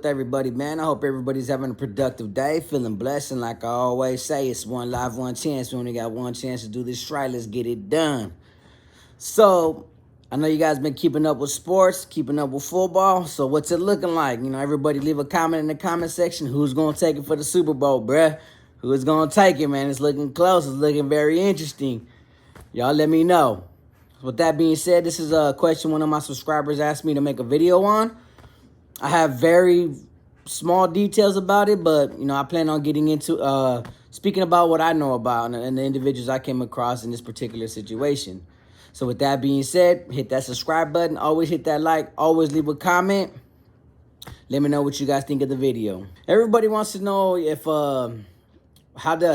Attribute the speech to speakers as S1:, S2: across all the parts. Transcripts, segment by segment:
S1: Everybody, man, I hope everybody's having a productive day, feeling blessed, and like I always say, it's one life, one chance. We only got one chance to do this right. Let's get it done. So, I know you guys been keeping up with sports, keeping up with football. So, what's it looking like? Everybody leave a comment in the comment section. Who's going to take it for the Super Bowl, bruh? Who's going to take it, man? It's looking close. It's looking very interesting. Y'all let me know. With that being said, this is a question one of my subscribers asked me to make a video on. I have very small details about it, but, I plan on getting into speaking about what I know about and the individuals I came across in this particular situation. So with that being said, hit that subscribe button. Always hit that like. Always leave a comment. Let me know what you guys think of the video. Everybody wants to know if how the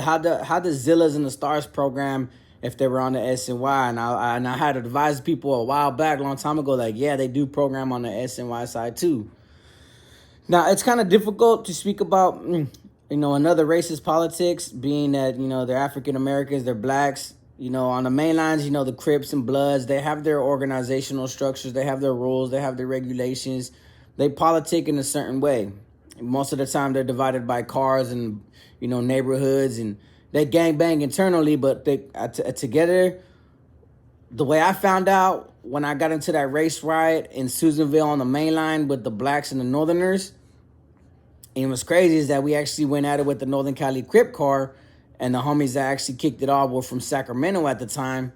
S1: Zillas and the Stars program, if they were on the SNY, and I had advised people a while back, a long time ago, like, yeah, they do program on the SNY side too. Now, it's kind of difficult to speak about, another racist politics, being that, they're African-Americans, they're blacks. On the main lines, the Crips and Bloods, they have their organizational structures, they have their rules, they have their regulations. They politic in a certain way. Most of the time, they're divided by cars and, neighborhoods, and they gangbang internally, but they together. The way I found out when I got into that race riot in Susanville on the main line with the blacks and the northerners, and what's crazy is that we actually went at it with the Northern Cali Crip car, and the homies that actually kicked it off were from Sacramento at the time.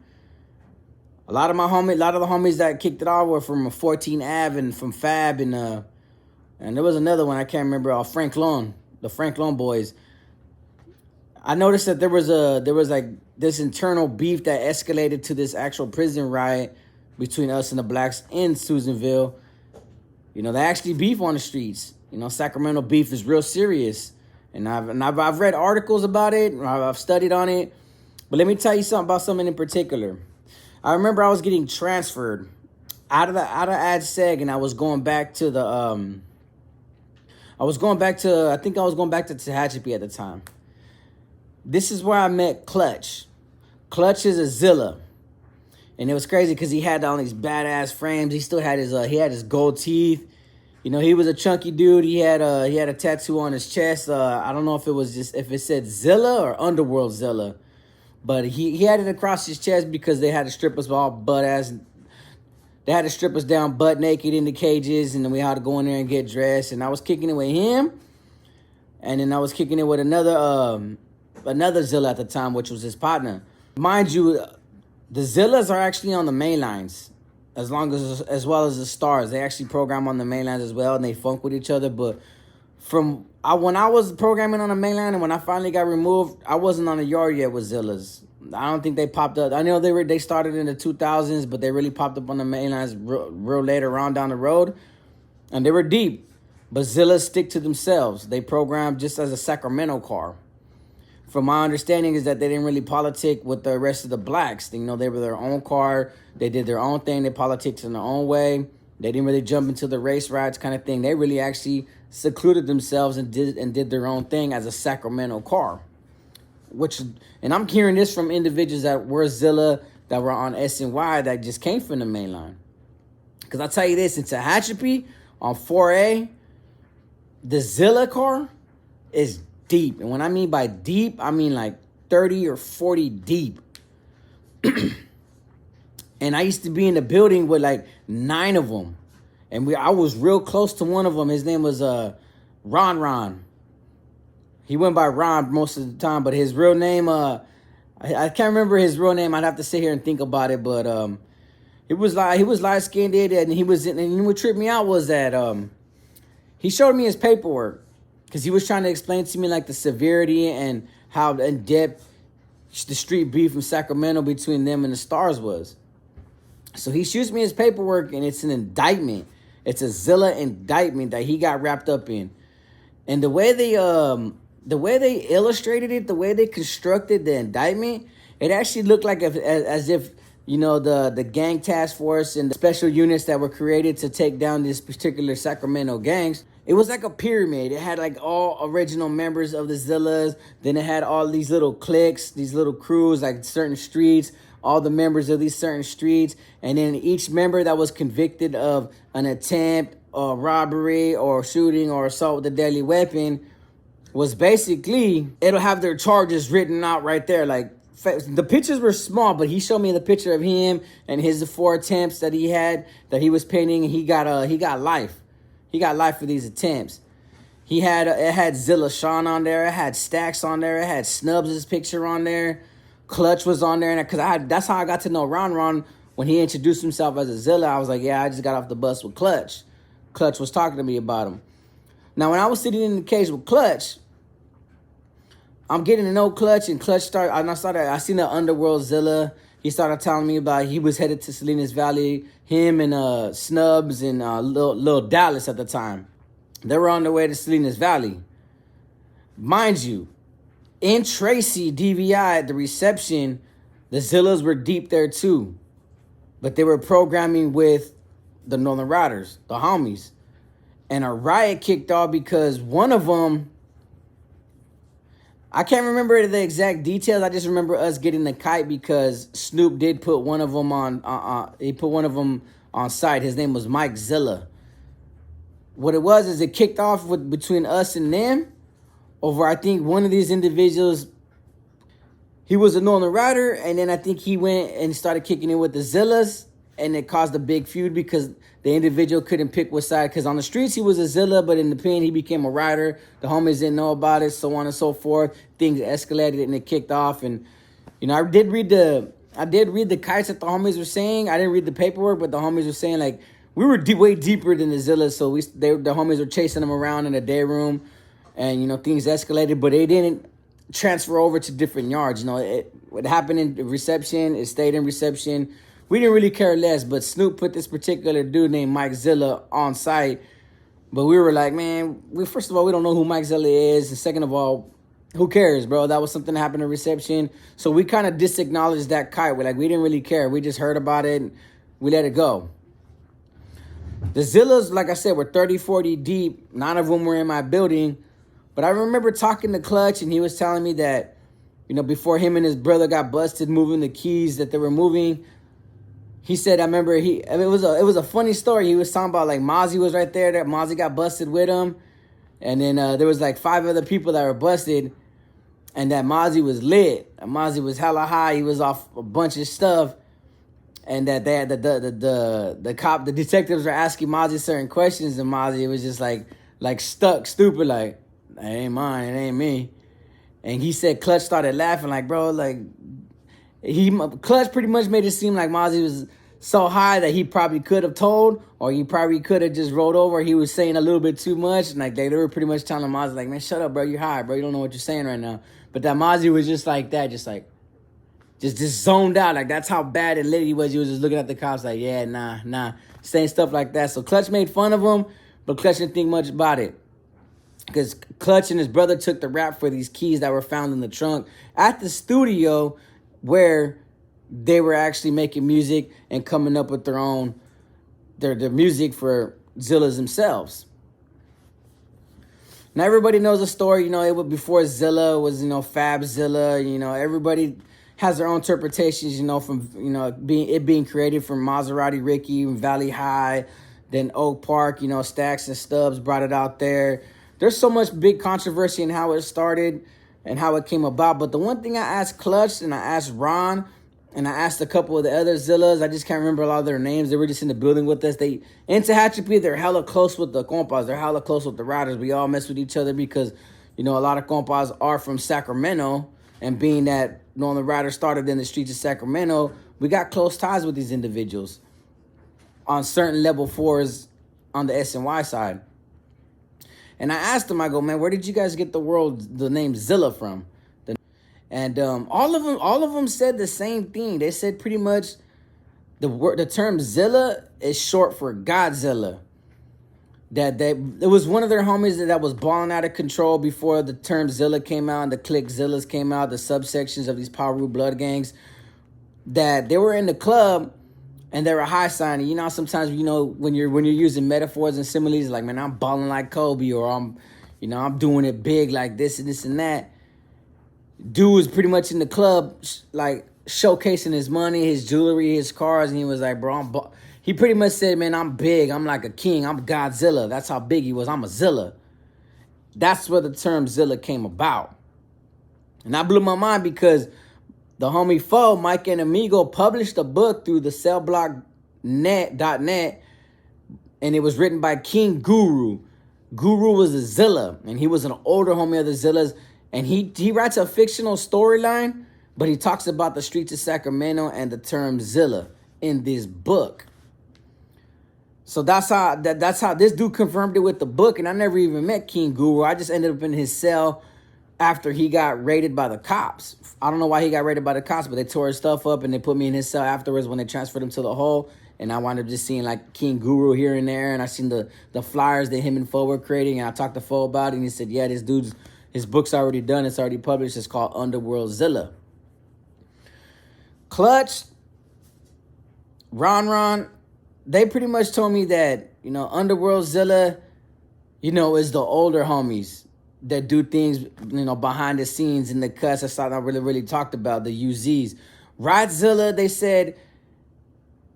S1: A lot of the homies that kicked it off were from 14 Ave and from Fab, and there was another one I can't remember. Frank Loan, the Frank Loan boys. I noticed that there was like this internal beef that escalated to this actual prison riot between us and the blacks in Susanville. They actually beef on the streets. Sacramento beef is real serious. And I've read articles about it. I've studied on it. But let me tell you something about something in particular. I remember I was getting transferred out of Ad Seg, and I was going back to I think I was going back to Tehachapi at the time. This is where I met Clutch. Clutch is a ZILLA. And it was crazy because he had all these badass frames. He still had his gold teeth. He was a chunky dude. He had a tattoo on his chest. I don't know if it said ZILLA or Underworld ZILLA. But he had it across his chest because they had to strip us all they had to strip us down butt naked in the cages, and then we had to go in there and get dressed. And I was kicking it with him. And then I was kicking it with another ZILLA at the time, which was his partner. Mind you, the ZILLAs are actually on the main lines, as well as the Stars. They actually program on the main lines as well, and they funk with each other. But when I was programming on the main line and when I finally got removed, I wasn't on the yard yet with ZILLAs. I don't think they popped up. I know they started in the 2000s, but they really popped up on the main lines real later on down the road, and they were deep. But ZILLAs stick to themselves. They program just as a Sacramento car. From my understanding is that they didn't really politic with the rest of the blacks. They were their own car. They did their own thing. They politicked in their own way. They didn't really jump into the race riots kind of thing. They really actually secluded themselves and did their own thing as a Sacramento car. And I'm hearing this from individuals that were ZILLA, that were on SNY, that just came from the main line. Because I'll tell you this, in Tehachapi on 4A, the ZILLA car is deep. And when I mean by deep, I mean like 30 or 40 deep. And I used to be in the building with like 9 of them. And I was real close to one of them. His name was Ron. He went by Ron most of the time, but his real name, I can't remember his real name. I'd have to sit here and think about it. But he was light-skinned, and what tripped me out was that he showed me his paperwork. Because he was trying to explain to me, like, the severity and how in-depth the street beef in Sacramento between them and the Stars was. So he shoots me his paperwork, and it's an indictment. It's a ZILLA indictment that he got wrapped up in. And the way they illustrated it, the way they constructed the indictment, it actually looked like as if the gang task force and the special units that were created to take down this particular Sacramento gangs. It was like a pyramid. It had like all original members of the ZILLAs. Then it had all these little cliques, these little crews, like certain streets, all the members of these certain streets. And then each member that was convicted of an attempt robbery or shooting or assault with a deadly weapon was basically, it'll have their charges written out right there. Like, the pictures were small, but he showed me the picture of him and his 4 attempts that he had, that he was painting. And he got life. He got life for these attempts. It had ZILLA Sean on there. It had Stacks on there. It had Snubs' picture on there. Clutch was on there, and that's how I got to know Ron when he introduced himself as a ZILLA. I was like, yeah, I just got off the bus with Clutch. Clutch was talking to me about him. Now, when I was sitting in the cage with Clutch, I'm getting to know Clutch, and Clutch I seen the Underworld ZILLA. He started telling me about he was headed to Salinas Valley. Him and Snubs and Lil Dallas at the time. They were on their way to Salinas Valley. Mind you, in Tracy, DVI, at the reception, the ZILLAs were deep there too. But they were programming with the Northern Riders, the homies. And a riot kicked off because one of them, I can't remember the exact details. I just remember us getting the kite because Snoop did put one of them on, he put one of them on site. His name was Mike ZILLA. What it was is it kicked off between us and them over, I think, one of these individuals. He was a Northern Rider, and then I think he went and started kicking in with the ZILLAs, and it caused a big feud because the individual couldn't pick which side. Because on the streets, he was a ZILLA, but in the pen, he became a rider. The homies didn't know about it, so on and so forth. Things escalated, and it kicked off. And, you know, I did read the kites that the homies were saying. I didn't read the paperwork, but the homies were saying, like, we were way deeper than the ZILLas, so the homies were chasing them around in the day room. And, you know, things escalated, but they didn't transfer over to different yards. You know, what happened in reception, it stayed in reception. We didn't really care less, but Snoop put this particular dude named Mike ZILLA on site. But we were like, man, first of all, we don't know who Mike ZILLA is. And second of all, who cares, bro? That was something that happened in reception. So we kind of disacknowledged that kite. We didn't really care. We just heard about it, and we let it go. The ZILLAs, like I said, were 30, 40 deep. 9 of them were in my building. But I remember talking to Clutch, and he was telling me that, you know, before him and his brother got busted moving the keys that they were moving, he said, it was a funny story. He was talking about, like, Mozzie was right there, that Mozzie got busted with him. And then there was, like, 5 other people that were busted, and that Mozzie was lit. And Mozzie was hella high. He was off a bunch of stuff. And that they had the detectives were asking Mozzie certain questions, and Mozzie was just like stuck, stupid, like, it ain't mine, it ain't me. And he said Clutch started laughing, like, bro, like, Clutch pretty much made it seem like Mozzie was so high that he probably could have told, or he probably could have just rolled over. He was saying a little bit too much, and like they were pretty much telling Mozzie, like, man, shut up, bro, you're high, bro, you don't know what you're saying right now. But that Mozzie was just like that, just zoned out. Like, that's how bad and lit he was. He was just looking at the cops like, yeah, nah, saying stuff like that. So Clutch made fun of him, but Clutch didn't think much about it. Because Clutch and his brother took the rap for these keys that were found in the trunk at the studio where they were actually making music and coming up with their music for ZILLAs themselves. Now, everybody knows the story. You know, it was before ZILLA was, you know, Fab ZILLA. You know, everybody has their own interpretations, you know, from, you know, being created from Maserati Ricky, Valley High, then Oak Park, you know, Stacks and Stubbs brought it out there. There's so much big controversy in how it started and how it came about. But the one thing I asked Clutch and I asked Ron and I asked a couple of the other ZILLAs, I just can't remember a lot of their names. They were just in the building with us. In Tehachapi, they're hella close with the compas. They're hella close with the riders. We all mess with each other because, you know, a lot of compas are from Sacramento. And being that Northern Riders started in the streets of Sacramento, we got close ties with these individuals on certain level 4s on the SNY side. And I asked them, I go, man, where did you guys get the name ZILLA from? And all of them said the same thing. They said pretty much the term ZILLA is short for Godzilla. It was one of their homies that was balling out of control before the term ZILLA came out and the clique ZILLAs came out, the subsections of these Power Root blood gangs, that they were in the club and they were high signing. You know, sometimes, you know, when you're using metaphors and similes, like, man, I'm balling like Kobe, or I'm doing it big like this and this and that. Dude was pretty much in the club, like, showcasing his money, his jewelry, his cars, and he was like, bro, He pretty much said, man, I'm big. I'm like a king. I'm Godzilla. That's how big he was. I'm a Zilla. That's where the term Zilla came about. And that blew my mind because the homie Foe, Mike and Amigo, published a book through the cellblock.net, and it was written by King Guru. Guru was a Zilla, and he was an older homie of the Zillas, and he writes a fictional storyline, but he talks about the streets of Sacramento and the term Zilla in this book. So that's how this dude confirmed it with the book, and I never even met King Guru. I just ended up in his cell after he got raided by the cops. I don't know why he got raided by the cops, but they tore his stuff up and they put me in his cell afterwards when they transferred him to the hole. And I wound up just seeing like King Guru here and there. And I seen the flyers that him and Foe were creating. And I talked to Foe about it. And he said, yeah, this dude's, his book's already done. It's already published. It's called Underworld Zilla. Clutch, Ron, they pretty much told me that, you know, Underworld Zilla, you know, is the older homies that do things, you know, behind the scenes in the cuts. That's something I really talked about, the UZs. Zilla, they said,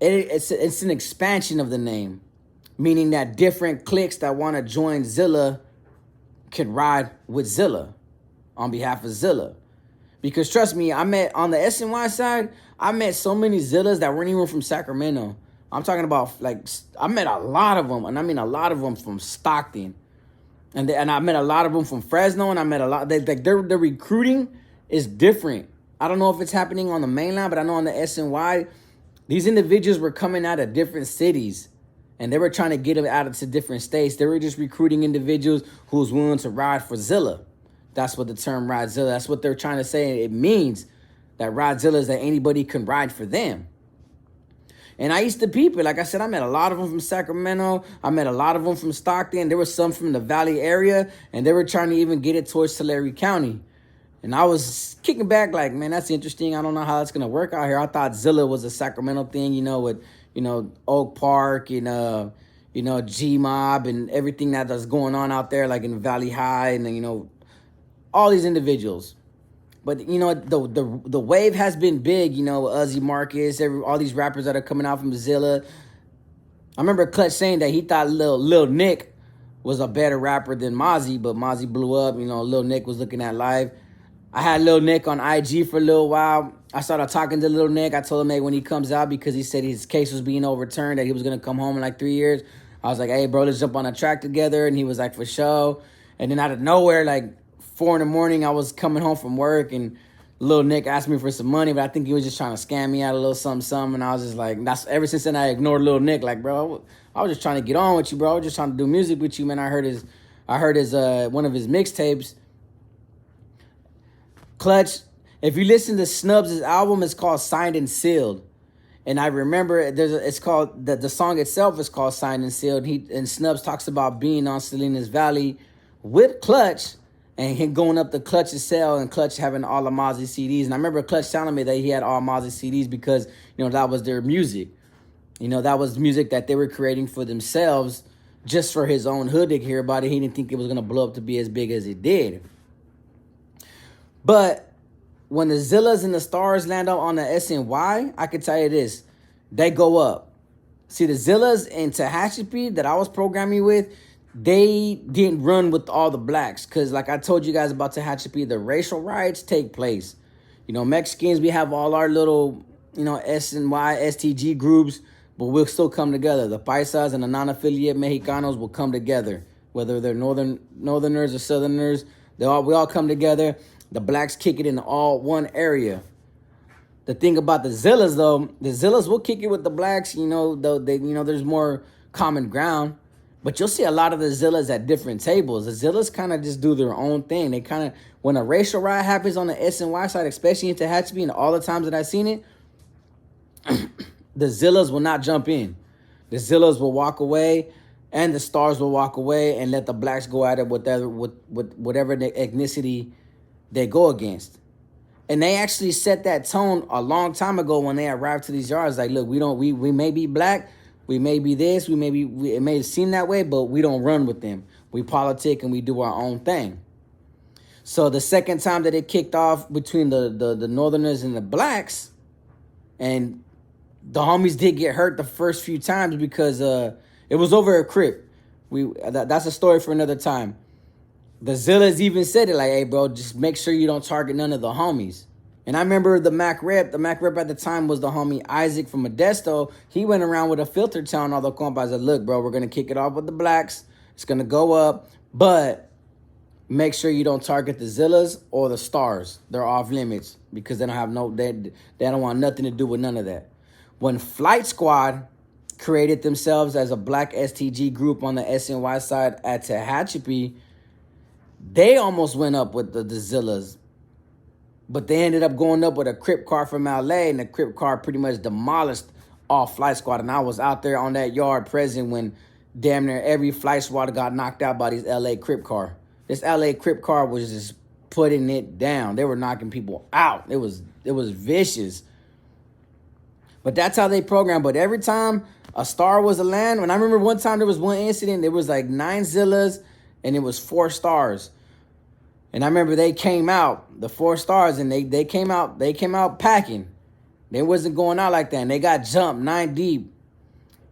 S1: it's an expansion of the name, meaning that different cliques that want to join Zilla can ride with Zilla on behalf of Zilla. Because trust me, I met on the SNY side, I met so many Zillas that weren't even from Sacramento. I'm talking about, like, I met a lot of them, and I mean a lot of them from Stockton. And I met a lot of them from Fresno, and I met a lot. Their recruiting is different. I don't know if it's happening on the mainland, but I know on the SNY, these individuals were coming out of different cities, and they were trying to get them out to different states. They were just recruiting individuals who was willing to ride for Zilla. That's what the term ride Zilla. That's what they're trying to say. It means that ride Zilla is that anybody can ride for them. And I used to peep it. Like I said, I met a lot of them from Sacramento. I met a lot of them from Stockton. There were some from the Valley area, and they were trying to even get it towards Tulare County. And I was kicking back like, man, that's interesting. I don't know how it's going to work out here. I thought Zilla was a Sacramento thing, you know, with, you know, Oak Park and, you know, G-Mob and everything that's going on out there, like in Valley High and, you know, all these individuals. But, you know, the wave has been big, you know, Uzi Marcus, all these rappers that are coming out from Zilla. I remember Clutch saying that he thought Lil Nick was a better rapper than Mozzie, but Mozzie blew up. You know, Lil Nick was looking at live. I had Lil Nick on IG for a little while. I started talking to Lil Nick. I told him, hey, when he comes out, because he said his case was being overturned, that he was going to come home in like 3 years. I was like, hey, bro, let's jump on a track together. And he was like, for sure. And then out of nowhere, like 4 in the morning, I was coming home from work, and Lil Nick asked me for some money, but I think he was just trying to scam me out a little something. And I was just like, that's ever since then I ignored Lil Nick. Like, bro, I was just trying to get on with you, bro. I was just trying to do music with you, man. I heard his one of his mixtapes. Clutch, if you listen to Snubs' album, it's called Signed and Sealed. And I remember it's called, the song itself is called Signed and Sealed. And Snubs talks about being on Salinas Valley with Clutch, and him going up to Clutch's cell and Clutch having all the Mozzie CDs. And I remember Clutch telling me that he had all Mozzie CDs because, you know, that was their music. You know, that was music that they were creating for themselves just for his own hood to hear about it. He didn't think it was going to blow up to be as big as it did. But when the Zillas and the Stars land up on the SNY, I can tell you this, they go up. See, the Zillas in Tehachapi that I was programming with, they didn't run with all the blacks. Because like I told you guys about Tehachapi, the racial riots take place. You know, Mexicans, we have all our little, you know, SNY, STG groups, but we'll still come together. The Paisas and the non-affiliate Mexicanos will come together. Whether they're northerners or southerners, we all come together. The blacks kick it in all one area. The thing about the Zillas, though, the Zillas will kick it with the blacks. You know, though there's more common ground. But you'll see a lot of the Zillas at different tables. The Zillas kind of just do their own thing. They kind of, when a racial riot happens on the SNY side, especially in Tehachapi and all the times that I've seen it, the Zillas will not jump in. The Zillas will walk away, and the Stars will walk away and let the blacks go at it with whatever the ethnicity they go against. And they actually set that tone a long time ago when they arrived to these yards. Like, look, we may be black, we may be this, it may seem that way, but we don't run with them. We politic and we do our own thing. So the second time that it kicked off between the Northerners and the blacks, and the homies did get hurt the first few times because it was over a crib. That's a story for another time. The Zillas even said it like, hey, bro, just make sure you don't target none of the homies. And I remember the Mac rep at the time was the homie Isaac from Modesto. He went around with a filter telling all the compas that, look, bro, we're going to kick it off with the blacks. It's going to go up, but make sure you don't target the Zillas or the stars. They're off limits because they don't have they don't want nothing to do with none of that. When Flight Squad created themselves as a black STG group on the SNY side at Tehachapi, they almost went up with the Zillas. But they ended up going up with a Crip car from LA, and the Crip car pretty much demolished all Flight Squad. And I was out there on that yard present when damn near every Flight Squad got knocked out by these LA Crip car. This LA Crip car was just putting it down. They were knocking people out. It was vicious. But that's how they programmed. But every time a star was a land, when I remember one time there was one incident, there was like 9 Zillas and it was 4 stars. And I remember they came out, the 4 stars, and they came out packing. They wasn't going out like that. And they got jumped 9 deep.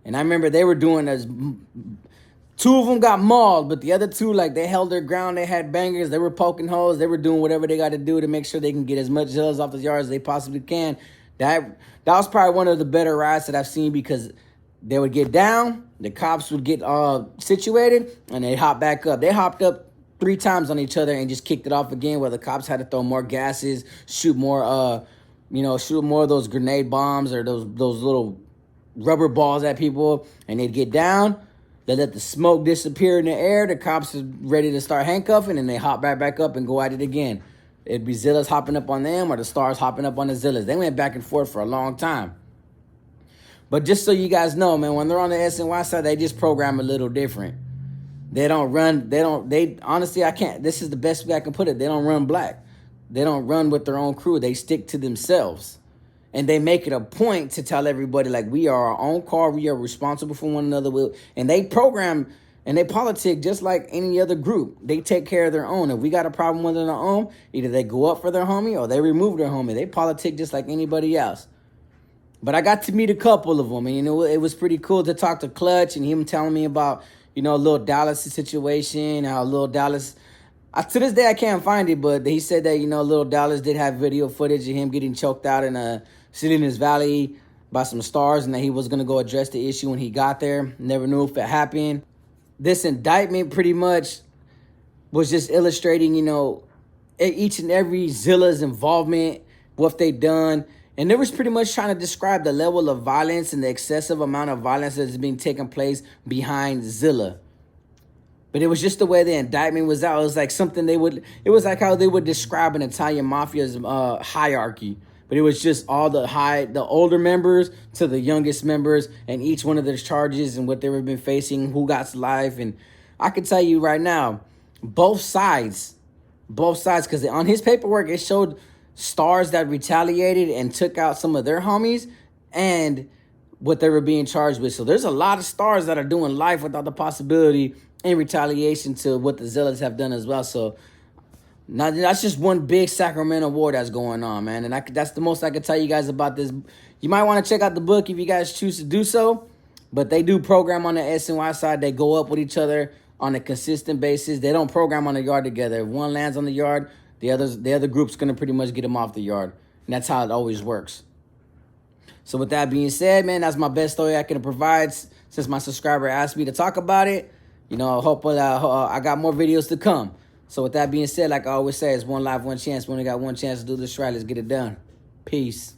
S1: And I remember they were doing as 2 of them got mauled, but the other 2, like, they held their ground. They had bangers. They were poking holes. They were doing whatever they got to do to make sure they can get as much Zillas off the yard as they possibly can. That was probably one of the better rides that I've seen because they would get down, the cops would get situated, and they hop back up. They hopped up 3 times on each other and just kicked it off again, where the cops had to throw more gases, shoot more of those grenade bombs or those little rubber balls at people, and they'd get down. They let the smoke disappear in the air. The cops are ready to start handcuffing, and they hop back up and go at it again. It'd be Zillas hopping up on them or the stars hopping up on the Zillas. They went back and forth for a long time. But just so you guys know, man, when they're on the SNY side, they just program a little different. They honestly, I can't, this is the best way I can put it. They don't run black. They don't run with their own crew. They stick to themselves. And they make it a point to tell everybody, like, we are our own car. We are responsible for one another. And they program and they politic just like any other group. They take care of their own. If we got a problem with their own, either they go up for their homie or they remove their homie. They politic just like anybody else. But I got to meet a couple of them. And, it was pretty cool to talk to Clutch and him telling me about, Lil Dallas' situation, how Lil Dallas, to this day I can't find it, but he said that, Lil Dallas did have video footage of him getting choked out in Salinas Valley by some stars, and that he was going to go address the issue when he got there. Never knew if it happened. This indictment pretty much was just illustrating, each and every Zilla's involvement, what they done. And they was pretty much trying to describe the level of violence and the excessive amount of violence that is being taken place behind Zilla. But it was just the way the indictment was out. It was like something it was like how they would describe an Italian mafia's hierarchy. But it was just all the older members to the youngest members and each one of their charges and what they were been facing, who got life. And I can tell you right now, both sides, because on his paperwork, it showed stars that retaliated and took out some of their homies and what they were being charged with. So there's a lot of stars that are doing life without the possibility in retaliation to what the Zillas have done as well. So now that's just one big Sacramento war that's going on, man. And that's the most I can tell you guys about this. You might want to check out the book if you guys choose to do so. But they do program on the SNY side. They go up with each other on a consistent basis. They don't program on the yard together. If one lands on the yard, the other group's going to pretty much get them off the yard. And that's how it always works. So with that being said, man, that's my best story I can provide since my subscriber asked me to talk about it. Hopefully I got more videos to come. So with that being said, like I always say, it's one life, one chance. We only got one chance to do this right. Let's get it done. Peace.